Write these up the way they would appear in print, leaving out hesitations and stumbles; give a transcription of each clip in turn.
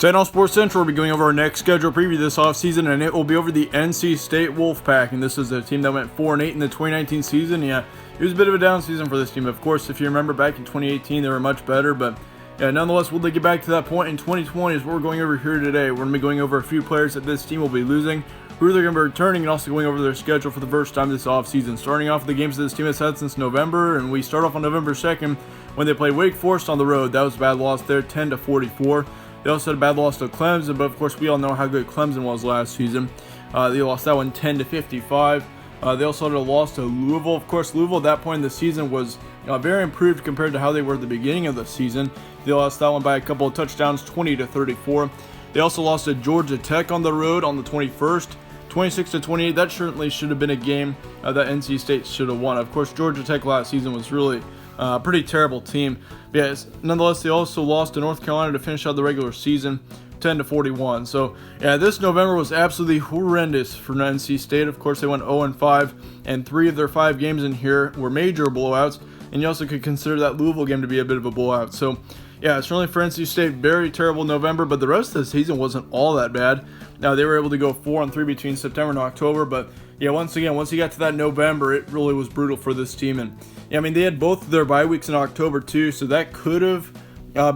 Today on Sports Central, we'll be going over our next schedule preview this offseason, and it will be over the NC State Wolfpack. And this is a team that went 4-8 in the 2019 season. Yeah, it was a bit of a down season for this team. Of course, if you remember back in 2018, they were much better. But yeah, nonetheless, will they get back to that point in 2020 is what we're going over here today. We're going to be going over a few players that this team will be losing, who they're going to be returning, and also going over their schedule for the first time this offseason. Starting off with the games that this team has had since November, and we start off on November 2nd when they played Wake Forest on the road. That was a bad loss there, 10-44. They also had a bad loss to Clemson, but of course we all know how good Clemson was last season. They lost that one 10-55. They also had a loss to Louisville. Of course, Louisville at that point in the season was very improved compared to how they were at the beginning of the season. They lost that one by a couple of touchdowns, 20-34. They also lost to Georgia Tech on the road on the 21st, 26-28. That certainly should have been a game that NC State should have won. Of course, Georgia Tech last season was really a pretty terrible team. But yes, nonetheless, they also lost to North Carolina to finish out the regular season, 10-41. So yeah, this November was absolutely horrendous for NC State. Of course, they went 0-5, and 3 of their 5 games in here were major blowouts. And you also could consider that Louisville game to be a bit of a blowout. So yeah, certainly for NC State, very terrible November, but the rest of the season wasn't all that bad. Now, they were able to go 4-3 between September and October, but yeah, once you got to that November, it really was brutal for this team. And yeah, I mean, they had both of their bye weeks in October too, so that could have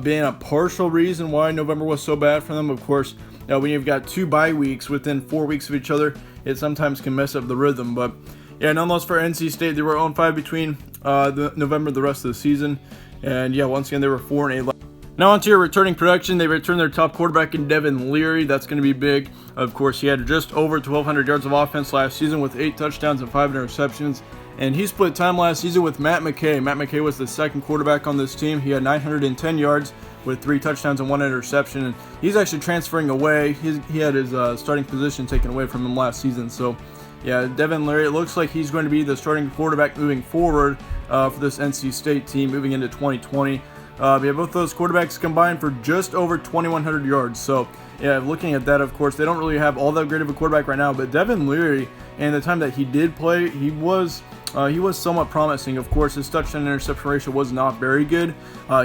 been a partial reason why November was so bad for them. Of course, when you've got 2 bye weeks within 4 weeks of each other, it sometimes can mess up the rhythm. But yeah, nonetheless, for NC State, they were 0-5 between November the rest of the season. And yeah, once again, they were 4-8. Now on to your returning production. They returned their top quarterback in Devin Leary. That's going to be big. Of course, he had just over 1,200 yards of offense last season with 8 touchdowns and 5 interceptions. And he split time last season with Matt McKay. Matt McKay was the second quarterback on this team. He had 910 yards with 3 touchdowns and 1 interception. And he's actually transferring away. He had his starting position taken away from him last season. So yeah, Devin Leary, it looks like he's going to be the starting quarterback moving forward for this NC State team moving into 2020. Yeah, both those quarterbacks combined for just over 2,100 yards. So yeah, looking at that, of course, they don't really have all that great of a quarterback right now. But Devin Leary, and the time that he did play, he was somewhat promising. Of course, his touchdown interception ratio was not very good.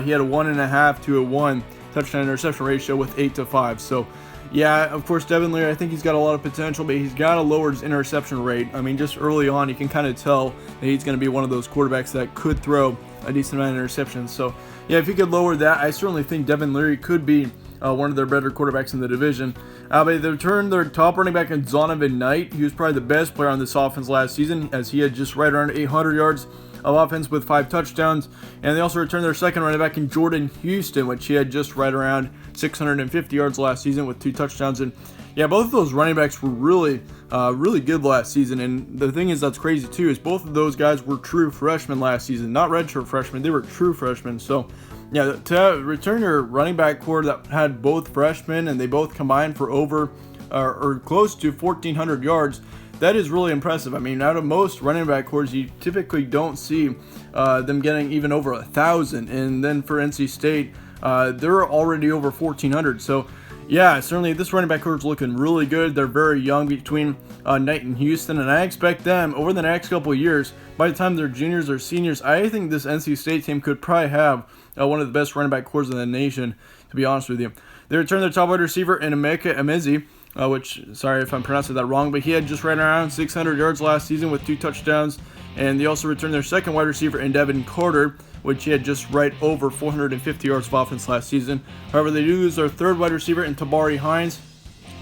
He had a 1.5 to 1 touchdown interception ratio with 8-5. So yeah, of course, Devin Leary, I think he's got a lot of potential, but he's got to lower his interception rate. I mean, just early on, you can kind of tell that he's going to be one of those quarterbacks that could throw a decent amount of interceptions. So yeah, if he could lower that, I certainly think Devin Leary could be one of their better quarterbacks in the division. But they returned their top running back in Zonovan Knight. He was probably the best player on this offense last season, as he had just right around 800 yards of offense with 5 touchdowns. And they also returned their second running back in Jordan Houston, which he had just right around 650 yards last season with 2 touchdowns. And yeah, both of those running backs were really good last season. And the thing is that's crazy too, is both of those guys were true freshmen last season, not redshirt freshmen. They were true freshmen. So yeah, to return your running back core that had both freshmen and they both combined for over or close to 1,400 yards, that is really impressive. I mean, out of most running back cores, you typically don't see them getting even over 1,000. And then for NC State, they're already over 1,400. So yeah, certainly this running back core is looking really good. They're very young between Knight and Houston, and I expect them over the next couple of years, by the time they're juniors or seniors, I think this NC State team could probably have one of the best running back cores in the nation, to be honest with you. They returned their top wide receiver in Emeka Emezi, which, sorry if I'm pronouncing that wrong, but he had just right around 600 yards last season with 2 touchdowns. And they also returned their second wide receiver in Devin Carter, which he had just right over 450 yards of offense last season. However, they do lose their third wide receiver in Tabari Hines,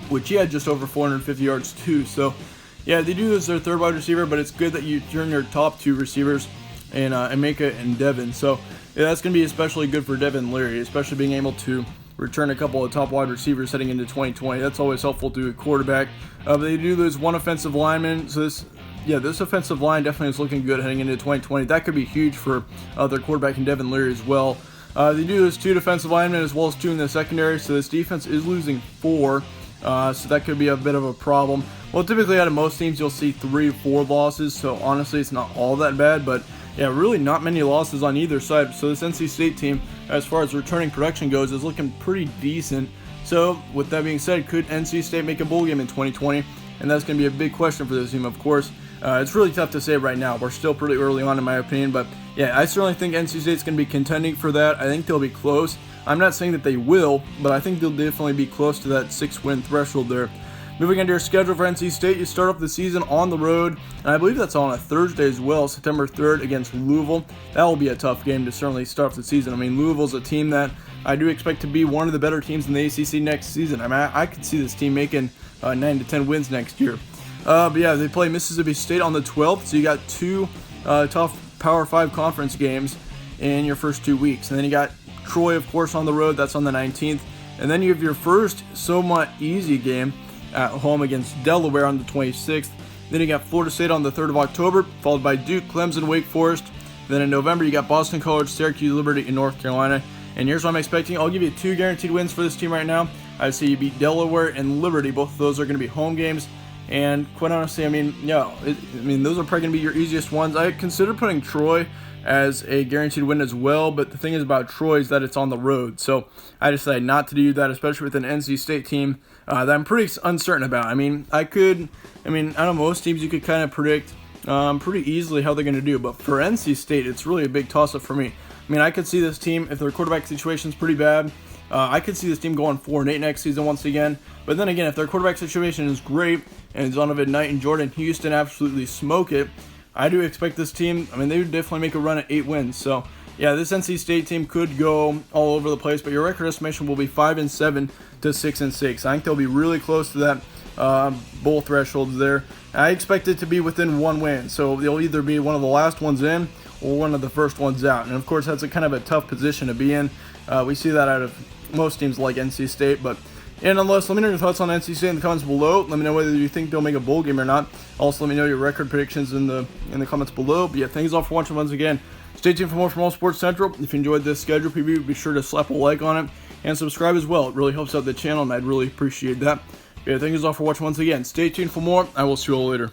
which he had just over 450 yards too. So yeah, they do lose their third wide receiver, but it's good that you turn your top 2 receivers in Emeka and Devin. So yeah, that's going to be especially good for Devin Leary, especially being able to return a couple of top wide receivers heading into 2020. That's always helpful to a quarterback. But they do lose 1 offensive lineman, so this offensive line definitely is looking good heading into 2020. That could be huge for their quarterback in Devin Leary as well. They do lose 2 defensive linemen as well as 2 in the secondary, so this defense is losing 4. So that could be a bit of a problem. Well, typically out of most teams, you'll see 3 or 4 losses, so honestly, it's not all that bad, but yeah, really not many losses on either side. So this NC State team, as far as returning production goes, is looking pretty decent. So with that being said, could NC State make a bowl game in 2020? And that's going to be a big question for this team, of course. It's really tough to say right now. We're still pretty early on, in my opinion. But yeah, I certainly think NC State's going to be contending for that. I think they'll be close. I'm not saying that they will, but I think they'll definitely be close to that 6-win threshold there. Moving into your schedule for NC State, you start off the season on the road, and I believe that's on a Thursday as well, September 3rd against Louisville. That will be a tough game to certainly start off the season. I mean, Louisville's a team that I do expect to be one of the better teams in the ACC next season. I mean, I could see this team making 9 to 10 wins next year. But yeah, they play Mississippi State on the 12th, so you got two tough Power 5 conference games in your first 2 weeks. And then you got Troy, of course, on the road. That's on the 19th. And then you have your first somewhat easy game at home against Delaware on the 26th. Then you got Florida State on the 3rd of October, followed by Duke, Clemson, Wake Forest. Then in November, you got Boston College, Syracuse, Liberty, and North Carolina. And here's what I'm expecting. I'll give you 2 guaranteed wins for this team right now. I see you beat Delaware and Liberty. Both of those are going to be home games. And quite honestly, I mean, those are probably going to be your easiest ones. I consider putting Troy as a guaranteed win as well, but the thing is about Troy is that it's on the road. So I decided not to do that, especially with an NC State team that I'm pretty uncertain about. I don't know, most teams you could kind of predict pretty easily how they're going to do, but for NC State, it's really a big toss-up for me. I mean, I could see this team, if their quarterback situation is pretty bad, I could see this team going 4-8 next season once again. But then again, if their quarterback situation is great and Zonovan Knight and Jordan Houston absolutely smoke it, I do expect this team, they would definitely make a run at 8 wins. So, yeah, this NC State team could go all over the place, but your record estimation will be 5-7 to 6-6. I think they'll be really close to that bowl thresholds there. I expect it to be within 1 win, so they'll either be one of the last ones in or one of the first ones out. And, of course, that's a kind of a tough position to be in. We see that out of most teams like NC State, but nonetheless, let me know your thoughts on NC State in the comments below. Let me know whether you think they'll make a bowl game or not. Also, let me know your record predictions in the comments below. But yeah, thanks all for watching once again. Stay tuned for more from All Sports Central. If you enjoyed this schedule preview, be sure to slap a like on it and subscribe as well. It really helps out the channel, and I'd really appreciate that. Yeah, thank you all for watching once again. Stay tuned for more. I will see you all later.